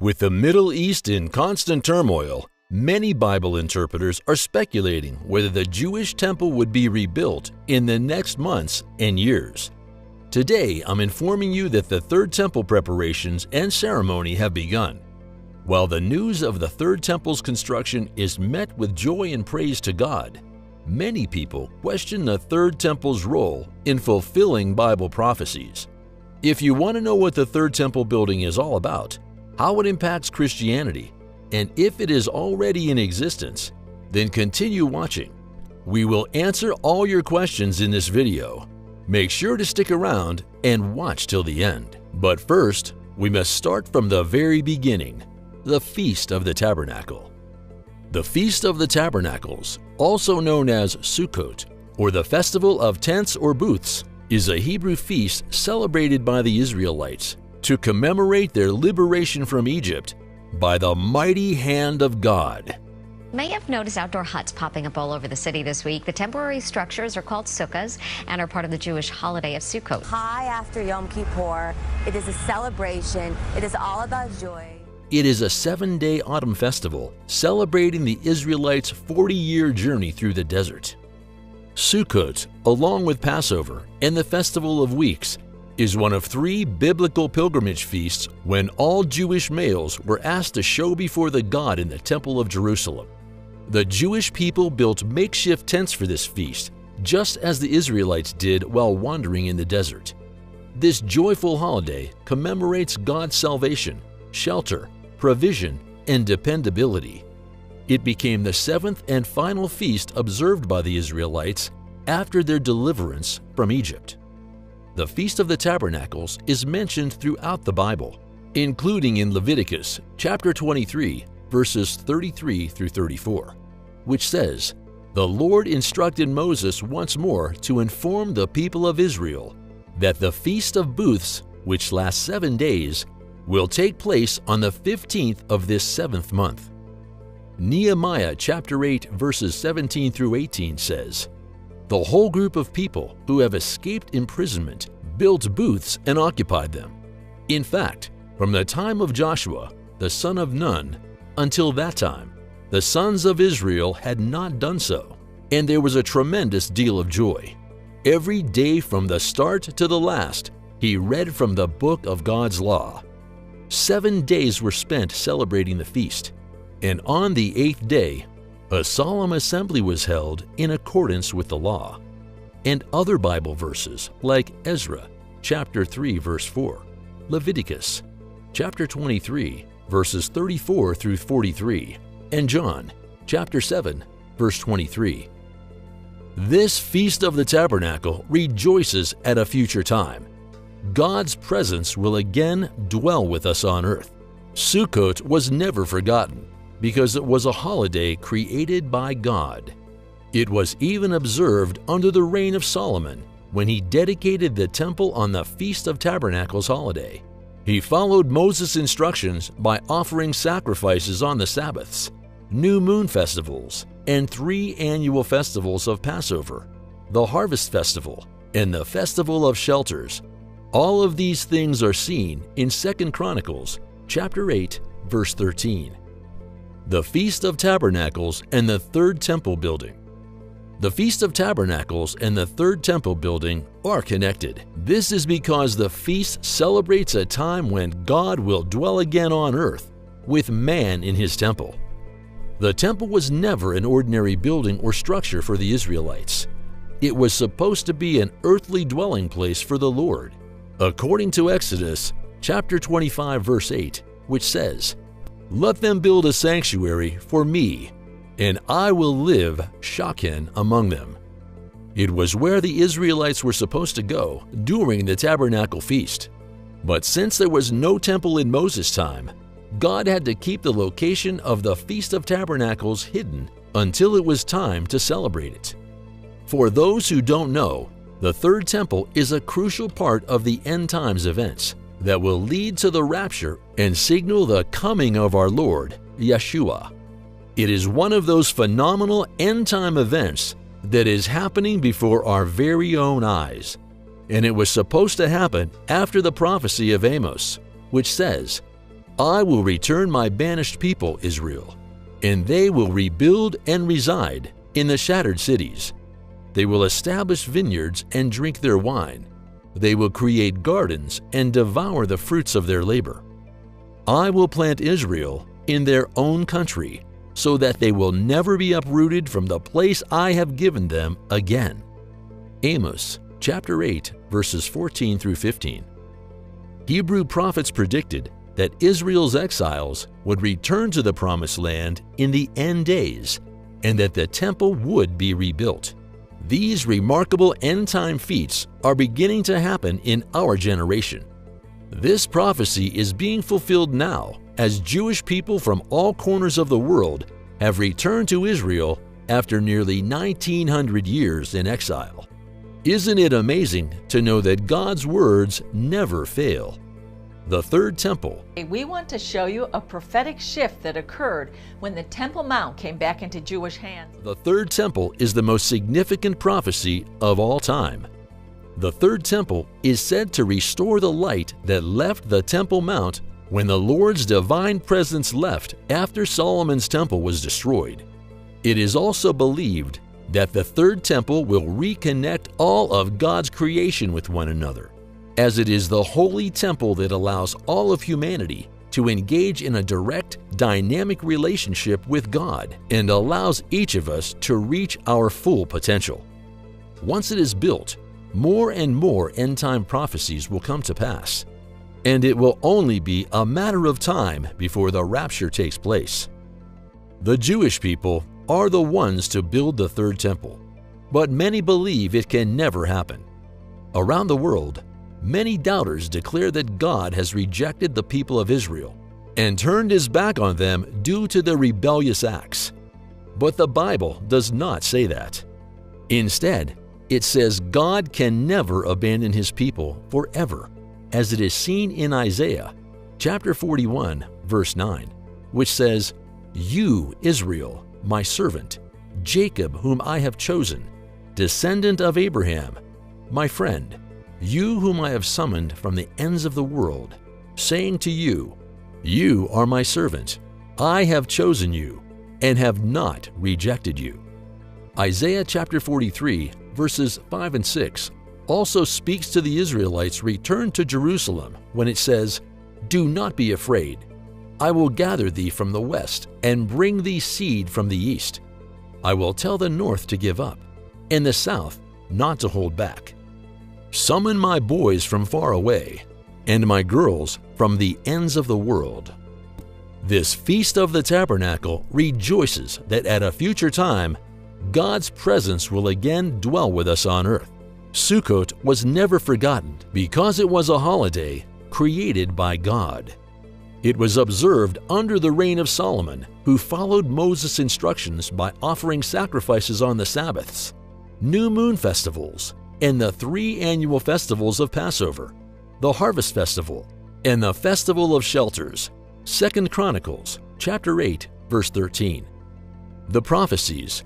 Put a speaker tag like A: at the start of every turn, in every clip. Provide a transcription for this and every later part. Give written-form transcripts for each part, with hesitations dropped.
A: With the Middle East in constant turmoil, many Bible interpreters are speculating whether the Jewish temple would be rebuilt in the next months and years. Today, I'm informing you that the Third Temple preparations and ceremony have begun. While the news of the Third Temple's construction is met with joy and praise to God, many people question the Third Temple's role in fulfilling Bible prophecies. If you want to know what the Third Temple building is all about, how it impacts Christianity, and if it is already in existence, then continue watching. We will answer all your questions in this video. Make sure to stick around and watch till the end. But first, we must start from the very beginning, the Feast of the Tabernacle. The Feast of the Tabernacles, also known as Sukkot, or the Festival of Tents or Booths, is a Hebrew feast celebrated by the Israelites to commemorate their liberation from Egypt by the mighty hand of God.
B: You may have noticed outdoor huts popping up all over the city this week. The temporary structures are called sukkahs and are part of the Jewish holiday of Sukkot.
C: High after Yom Kippur, it is a celebration. It is all about joy.
A: It is a 7-day autumn festival celebrating the Israelites' 40-year journey through the desert. Sukkot, along with Passover and the Festival of Weeks, is one of 3 biblical pilgrimage feasts when all Jewish males were asked to show before the God in the Temple of Jerusalem. The Jewish people built makeshift tents for this feast, just as the Israelites did while wandering in the desert. This joyful holiday commemorates God's salvation, shelter, provision, and dependability. It became the 7th and final feast observed by the Israelites after their deliverance from Egypt. The Feast of the Tabernacles is mentioned throughout the Bible, including in Leviticus chapter 23, verses 33 through 34, which says, "The Lord instructed Moses once more to inform the people of Israel that the Feast of Booths, which lasts 7 days, will take place on the 15th of this 7th month." Nehemiah chapter 8, verses 17 through 18 says, "The whole group of people who have escaped imprisonment built booths and occupied them. In fact, from the time of Joshua, the son of Nun, until that time, the sons of Israel had not done so, and there was a tremendous deal of joy. Every day from the start to the last, he read from the book of God's law. 7 days were spent celebrating the feast, and on the 8th day, a solemn assembly was held in accordance with the law." And other Bible verses like Ezra chapter 3 verse 4, Leviticus chapter 23 verses 34 through 43, and John chapter 7 verse 23. This Feast of the Tabernacle rejoices at a future time. God's presence will again dwell with us on earth. Sukkot was never forgotten because it was a holiday created by God. It was even observed under the reign of Solomon when he dedicated the temple on the Feast of Tabernacles holiday. He followed Moses' instructions by offering sacrifices on the Sabbaths, new moon festivals, and 3 annual festivals of Passover, the Harvest Festival, and the Festival of Shelters. All of these things are seen in 2 Chronicles chapter 8, verse 13. The Feast of Tabernacles and the Third Temple building. The Feast of Tabernacles and the Third Temple building are connected. This is because the feast celebrates a time when God will dwell again on earth with man in his temple. The temple was never an ordinary building or structure for the Israelites. It was supposed to be an earthly dwelling place for the Lord, according to Exodus chapter 25 verse 8, which says, "Let them build a sanctuary for me, and I will live Shachin among them." It was where the Israelites were supposed to go during the Tabernacle Feast. But since there was no temple in Moses' time, God had to keep the location of the Feast of Tabernacles hidden until it was time to celebrate it. For those who don't know, the Third Temple is a crucial part of the end times events that will lead to the rapture and signal the coming of our Lord, Yeshua. It is one of those phenomenal end-time events that is happening before our very own eyes. And it was supposed to happen after the prophecy of Amos, which says, I will return my banished people, Israel, and they will rebuild and reside in the shattered cities. They will establish vineyards and drink their wine. They will create gardens and devour the fruits of their labor. I will plant Israel in their own country, so that they will never be uprooted from the place I have given them again. Amos chapter 8, verses 14 through 15. Hebrew prophets predicted that Israel's exiles would return to the Promised Land in the end days, and that the temple would be rebuilt. These remarkable end-time feats are beginning to happen in our generation. This prophecy is being fulfilled now as Jewish people from all corners of the world have returned to Israel after nearly 1900 years in exile. Isn't it amazing to know that God's words never fail? The Third Temple.
D: We want to show you a prophetic shift that occurred when the Temple Mount came back into Jewish hands.
A: The Third Temple is the most significant prophecy of all time. The Third Temple is said to restore the light that left the Temple Mount when the Lord's divine presence left after Solomon's temple was destroyed. It is also believed that the Third Temple will reconnect all of God's creation with one another, as it is the holy temple that allows all of humanity to engage in a direct, dynamic relationship with God and allows each of us to reach our full potential. Once it is built, more and more end-time prophecies will come to pass, and it will only be a matter of time before the rapture takes place. The Jewish people are the ones to build the Third Temple, but many believe it can never happen. Around the world, many doubters declare that God has rejected the people of Israel and turned his back on them due to their rebellious acts. But the Bible does not say that. Instead, it says God can never abandon his people forever, as it is seen in Isaiah chapter 41, verse 9, which says, "You, Israel, my servant, Jacob, whom I have chosen, descendant of Abraham, my friend, you whom I have summoned from the ends of the world, saying to you, you are my servant, I have chosen you, and have not rejected you." Isaiah chapter 43, verses 5 and 6 also speaks to the Israelites' return to Jerusalem when it says, "Do not be afraid. I will gather thee from the west and bring thee seed from the east. I will tell the north to give up, and the south not to hold back. Summon my boys from far away, and my girls from the ends of the world." This Feast of the Tabernacle rejoices that at a future time, God's presence will again dwell with us on earth. Sukkot was never forgotten because it was a holiday created by God. It was observed under the reign of Solomon, who followed Moses' instructions by offering sacrifices on the Sabbaths, new moon festivals, and the 3 annual festivals of Passover, the Harvest Festival, and the Festival of Shelters. 2 Chronicles chapter 8, verse 13. The prophecies.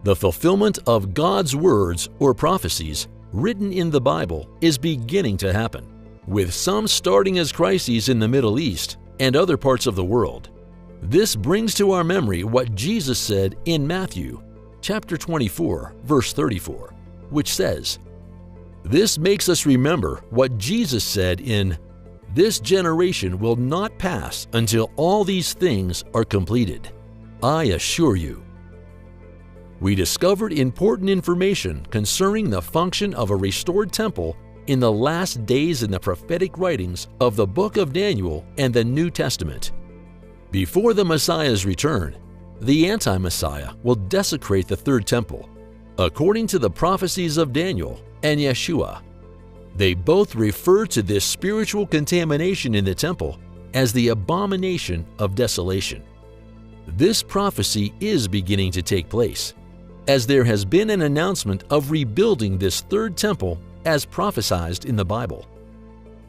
A: The fulfillment of God's words or prophecies written in the Bible is beginning to happen, with some starting as crises in the Middle East and other parts of the world. This brings to our memory what Jesus said in Matthew chapter 24, verse 34, which says, "This makes us remember what Jesus said in, 'This generation will not pass until all these things are completed. I assure you.'" We discovered important information concerning the function of a restored temple in the last days in the prophetic writings of the book of Daniel and the New Testament. Before the Messiah's return, the anti-Messiah will desecrate the Third Temple, according to the prophecies of Daniel and Yeshua. They both refer to this spiritual contamination in the temple as the abomination of desolation. This prophecy is beginning to take place, as there has been an announcement of rebuilding this Third Temple as prophesied in the Bible.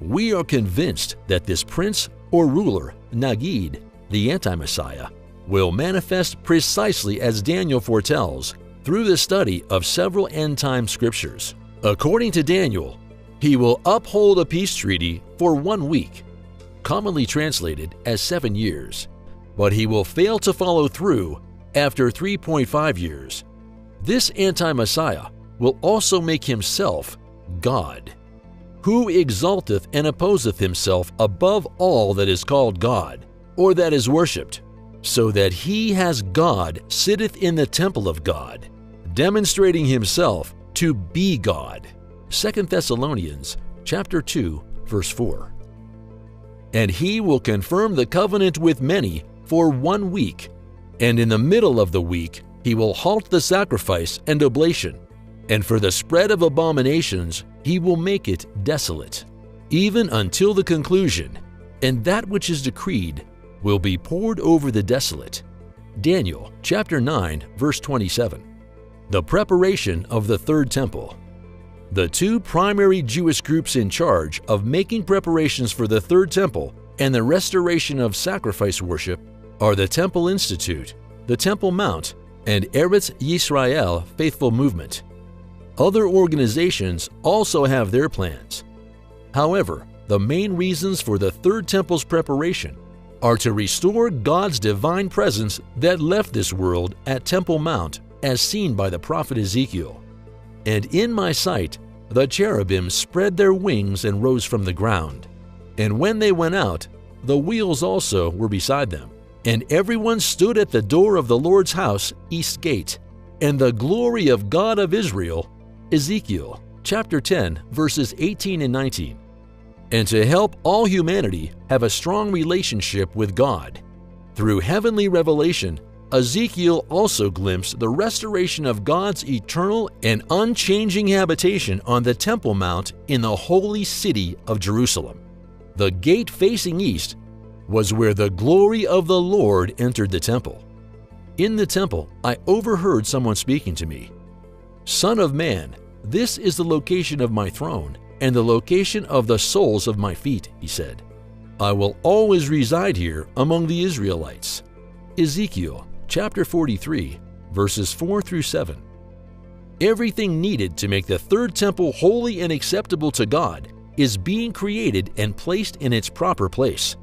A: We are convinced that this prince or ruler, Nagid, the anti-Messiah, will manifest precisely as Daniel foretells through the study of several end-time scriptures. According to Daniel, he will uphold a peace treaty for 1 week. commonly translated as 7 years, but he will fail to follow through after 3.5 years. This anti-Messiah will also make himself God, who exalteth and opposeth himself above all that is called God, or that is worshipped, so that he as God sitteth in the temple of God, demonstrating himself to be God. 2 Thessalonians chapter 2, verse 4. And he will confirm the covenant with many for 1 week, and in the middle of the week he will halt the sacrifice and oblation, and for the spread of abominations he will make it desolate, even until the conclusion, and that which is decreed will be poured over the desolate. Daniel chapter 9, verse 27. The preparation of the Third Temple. The two primary Jewish groups in charge of making preparations for the Third Temple and the restoration of sacrifice worship are the Temple Institute, the Temple Mount, and Eretz Yisrael Faithful Movement. Other organizations also have their plans. However, the main reasons for the Third Temple's preparation are to restore God's divine presence that left this world at Temple Mount as seen by the prophet Ezekiel. And in my sight, the cherubim spread their wings and rose from the ground. And when they went out, the wheels also were beside them. And everyone stood at the door of the Lord's house, east gate. And the glory of God of Israel, Ezekiel chapter 10, verses 18 and 19. And to help all humanity have a strong relationship with God. Through heavenly revelation, Ezekiel also glimpsed the restoration of God's eternal and unchanging habitation on the Temple Mount in the holy city of Jerusalem. The gate facing east was where the glory of the Lord entered the temple. In the temple, I overheard someone speaking to me. "Son of man, this is the location of my throne and the location of the soles of my feet," he said. "I will always reside here among the Israelites." Ezekiel chapter 43, verses 4 through 7. Everything needed to make the Third Temple holy and acceptable to God is being created and placed in its proper place.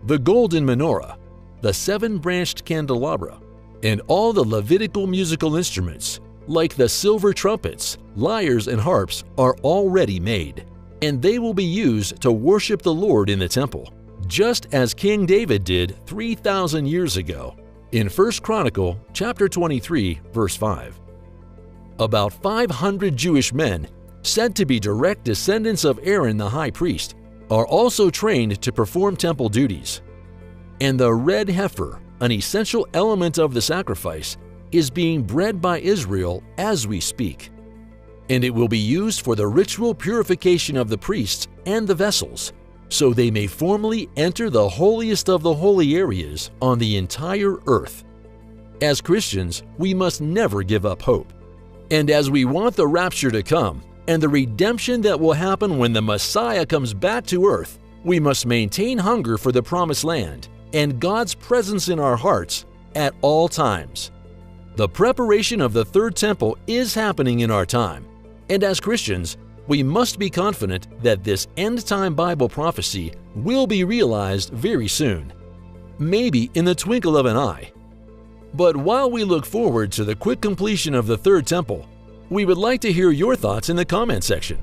A: The golden menorah, the 7-branched candelabra, and all the Levitical musical instruments, like the silver trumpets, lyres, and harps, are already made, and they will be used to worship the Lord in the temple, just as King David did 3,000 years ago. In 1 Chronicle chapter 23, verse 5. About 500 Jewish men, said to be direct descendants of Aaron the high priest, are also trained to perform temple duties. And the red heifer, an essential element of the sacrifice, is being bred by Israel as we speak. And it will be used for the ritual purification of the priests and the vessels, so they may formally enter the holiest of the holy areas on the entire earth. As Christians, we must never give up hope. And as we want the rapture to come and the redemption that will happen when the Messiah comes back to earth, we must maintain hunger for the promised land and God's presence in our hearts at all times. The preparation of the Third Temple is happening in our time, and as Christians, we must be confident that this end-time Bible prophecy will be realized very soon, maybe in the twinkle of an eye. But while we look forward to the quick completion of the Third Temple, we would like to hear your thoughts in the comment section.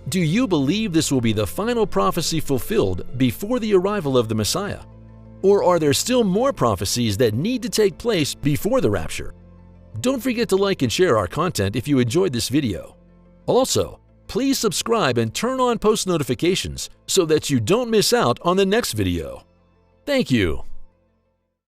A: Do you believe this will be the final prophecy fulfilled before the arrival of the Messiah? Or are there still more prophecies that need to take place before the rapture? Don't forget to like and share our content if you enjoyed this video. Also, please subscribe and turn on post notifications so that you don't miss out on the next video. Thank you.